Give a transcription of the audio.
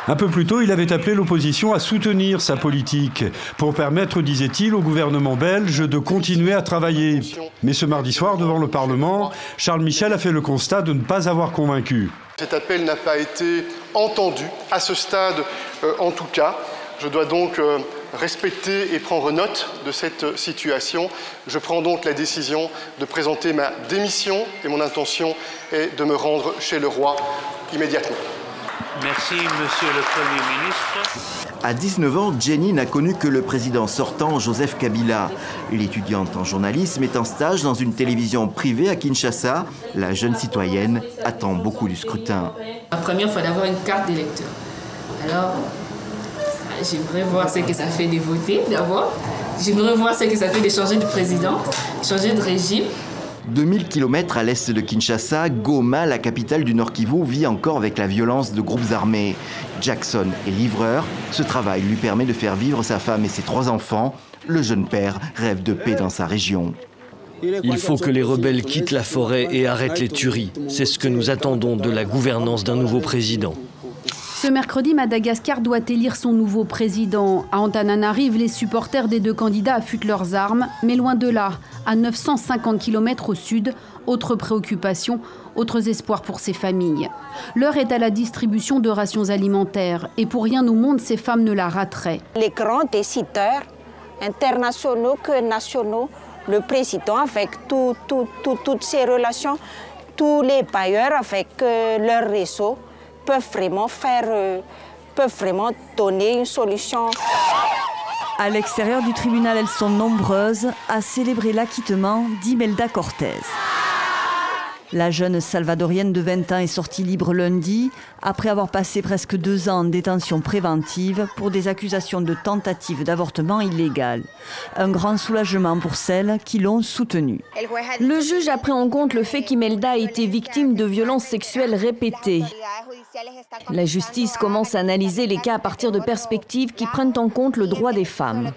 Un peu plus tôt, il avait appelé l'opposition à soutenir sa politique pour permettre, disait-il, au gouvernement belge de continuer à travailler. Mais ce mardi soir, devant le Parlement, Charles Michel a fait le constat de ne pas avoir convaincu. Cet appel n'a pas été entendu, à ce stade en tout cas. Je dois donc respecter et prendre note de cette situation. Je prends donc la décision de présenter ma démission et mon intention est de me rendre chez le roi immédiatement. Merci, Monsieur le Premier ministre. À 19 ans, Jenny n'a connu que le président sortant, Joseph Kabila. L'étudiante en journalisme est en stage dans une télévision privée à Kinshasa. La jeune citoyenne attend beaucoup du scrutin. La première, il fallait avoir une carte d'électeur. Alors, j'aimerais voir ce que ça fait de voter d'abord. J'aimerais voir ce que ça fait de changer de président, changer de régime. 2000 km à l'est de Kinshasa, Goma, la capitale du Nord Kivu, vit encore avec la violence de groupes armés. Jackson est livreur. Ce travail lui permet de faire vivre sa femme et ses 3 enfants. Le jeune père rêve de paix dans sa région. Il faut que les rebelles quittent la forêt et arrêtent les tueries. C'est ce que nous attendons de la gouvernance d'un nouveau président. Ce mercredi, Madagascar doit élire son nouveau président. À Antananarive, les supporters des 2 candidats affûtent leurs armes, mais loin de là, à 950 km au sud, autre préoccupation, autres espoirs pour ces familles. L'heure est à la distribution de rations alimentaires et pour rien au monde, ces femmes ne la rateraient. Les grands décideurs internationaux que nationaux, le président avec toutes ses relations, tous les bailleurs avec leur réseau, peuvent vraiment donner une solution. À l'extérieur du tribunal, elles sont nombreuses à célébrer l'acquittement d'Imelda Cortés. La jeune salvadorienne de 20 ans est sortie libre lundi après avoir passé presque 2 ans en détention préventive pour des accusations de tentative d'avortement illégal. Un grand soulagement pour celles qui l'ont soutenue. Le juge a pris en compte le fait qu'Imelda a été victime de violences sexuelles répétées. La justice commence à analyser les cas à partir de perspectives qui prennent en compte le droit des femmes.